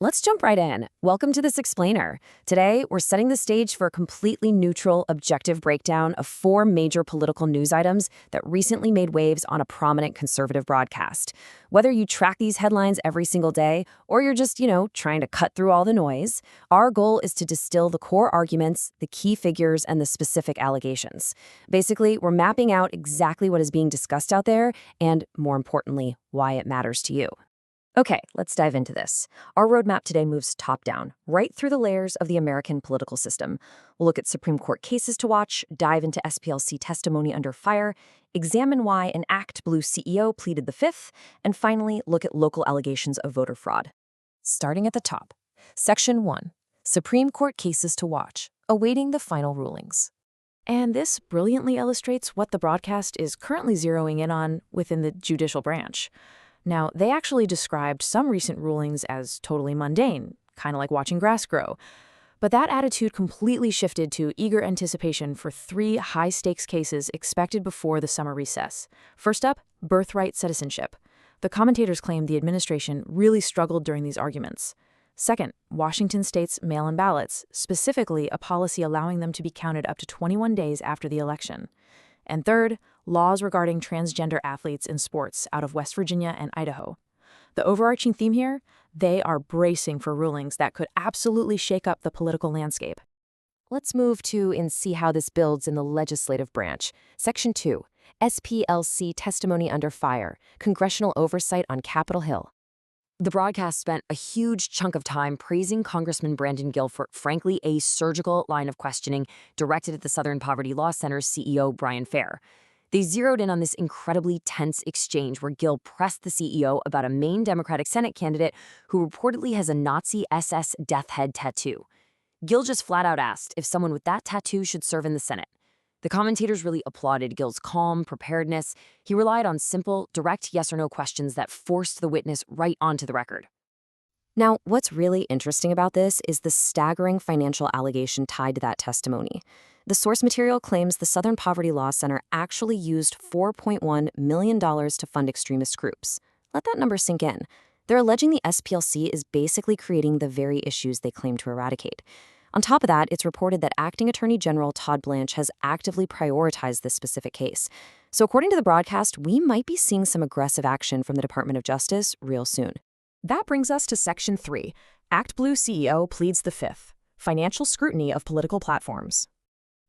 Let's jump right in. Welcome to This Explainer. Today, we're setting the stage for a completely neutral, objective breakdown of four major political news items that recently made waves on a prominent conservative broadcast. Whether you track these headlines every single day or you're just, trying to cut through all the noise, our goal is to distill the core arguments, the key figures, and the specific allegations. Basically, we're mapping out exactly what is being discussed out there and, more importantly, why it matters to you. Okay, let's dive into this. Our roadmap today moves top-down, right through the layers of the American political system. We'll look at Supreme Court cases to watch, dive into SPLC testimony under fire, examine why an ActBlue CEO pleaded the Fifth, and finally look at local allegations of voter fraud. Starting at the top. Section 1. Supreme Court cases to watch, awaiting the final rulings. And this brilliantly illustrates what the broadcast is currently zeroing in on within the judicial branch. Now, they actually described some recent rulings as totally mundane, kind of like watching grass grow. But that attitude completely shifted to eager anticipation for three high-stakes cases expected before the summer recess. First up, birthright citizenship. The commentators claimed the administration really struggled during these arguments. Second, Washington state's mail-in ballots, specifically a policy allowing them to be counted up to 21 days after the election. And third, laws regarding transgender athletes in sports out of West Virginia and Idaho. The overarching theme here? They are bracing for rulings that could absolutely shake up the political landscape. Let's move to and see how this builds in the legislative branch. Section 2, SPLC testimony under fire, Congressional oversight on Capitol Hill. The broadcast spent a huge chunk of time praising Congressman Brandon Gill for, frankly, a surgical line of questioning directed at the Southern Poverty Law Center's CEO, Brian Fair. They zeroed in on this incredibly tense exchange where Gill pressed the CEO about a Maine Democratic Senate candidate who reportedly has a Nazi SS death head tattoo. Gill just flat out asked if someone with that tattoo should serve in the Senate. The commentators really applauded Gill's calm preparedness. He relied on simple, direct yes or no questions that forced the witness right onto the record. Now, what's really interesting about this is the staggering financial allegation tied to that testimony. The source material claims the Southern Poverty Law Center actually used $4.1 million to fund extremist groups. Let that number sink in. They're alleging the SPLC is basically creating the very issues they claim to eradicate. On top of that, it's reported that Acting Attorney General Todd Blanche has actively prioritized this specific case. So according to the broadcast, we might be seeing some aggressive action from the Department of Justice real soon. That brings us to Section 3. ActBlue CEO pleads the Fifth. Financial scrutiny of political platforms.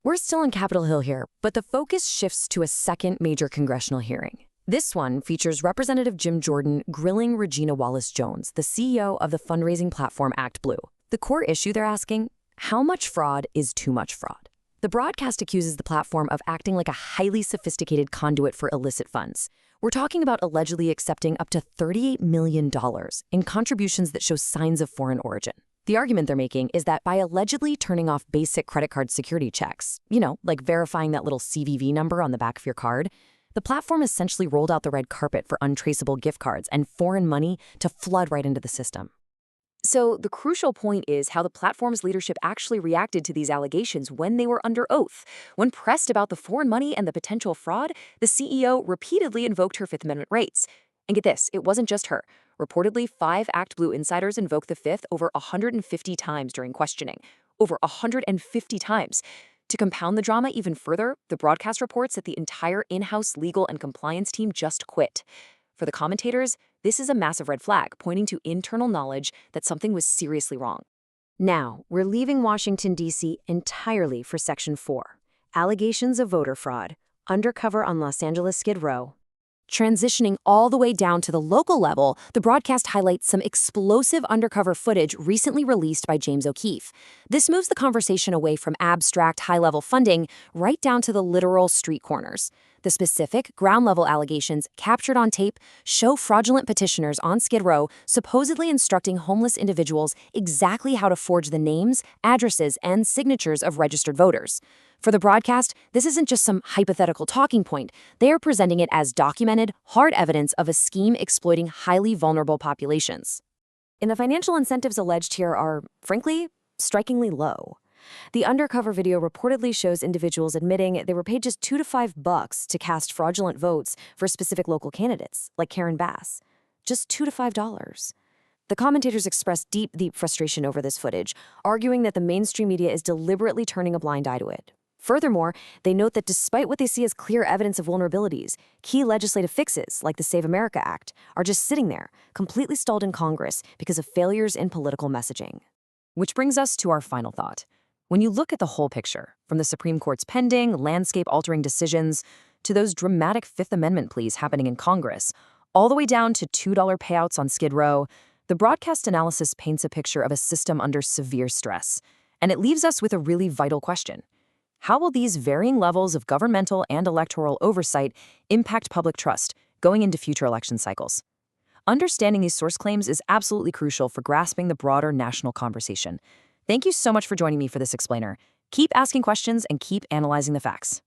We're still on Capitol Hill here, but the focus shifts to a second major congressional hearing. This one features Representative Jim Jordan grilling Regina Wallace-Jones, the CEO of the fundraising platform ActBlue. The core issue they're asking: how much fraud is too much fraud? The broadcast accuses the platform of acting like a highly sophisticated conduit for illicit funds. We're talking about allegedly accepting up to $38 million in contributions that show signs of foreign origin. The argument they're making is that by allegedly turning off basic credit card security checks, like verifying that little CVV number on the back of your card, the platform essentially rolled out the red carpet for untraceable gift cards and foreign money to flood right into the system. So the crucial point is how the platform's leadership actually reacted to these allegations when they were under oath. When pressed about the foreign money and the potential fraud, the CEO repeatedly invoked her Fifth Amendment rights. And get this, it wasn't just her. Reportedly, 5 ActBlue insiders invoked the Fifth over 150 times during questioning. Over 150 times. To compound the drama even further, the broadcast reports that the entire in-house legal and compliance team just quit. For the commentators, this is a massive red flag, pointing to internal knowledge that something was seriously wrong. Now, we're leaving Washington, D.C. entirely for Section 4, allegations of voter fraud, undercover on Los Angeles Skid Row. Transitioning all the way down to the local level, the broadcast highlights some explosive undercover footage recently released by James O'Keefe. This moves the conversation away from abstract, high-level funding right down to the literal street corners. The specific, ground-level allegations captured on tape show fraudulent petitioners on Skid Row supposedly instructing homeless individuals exactly how to forge the names, addresses, and signatures of registered voters. For the broadcast, this isn't just some hypothetical talking point. They are presenting it as documented, hard evidence of a scheme exploiting highly vulnerable populations. And the financial incentives alleged here are, frankly, strikingly low. The undercover video reportedly shows individuals admitting they were paid just $2 to $5 to cast fraudulent votes for specific local candidates, like Karen Bass. Just $2 to $5. The commentators expressed deep frustration over this footage, arguing that the mainstream media is deliberately turning a blind eye to it. Furthermore, they note that despite what they see as clear evidence of vulnerabilities, key legislative fixes, like the Save America Act, are just sitting there, completely stalled in Congress because of failures in political messaging. Which brings us to our final thought. When you look at the whole picture, from the Supreme Court's pending, landscape-altering decisions to those dramatic Fifth Amendment pleas happening in Congress, all the way down to $2 payouts on Skid Row, the broadcast analysis paints a picture of a system under severe stress. And it leaves us with a really vital question. How will these varying levels of governmental and electoral oversight impact public trust going into future election cycles? Understanding these source claims is absolutely crucial for grasping the broader national conversation. Thank you so much for joining me for this explainer. Keep asking questions and keep analyzing the facts.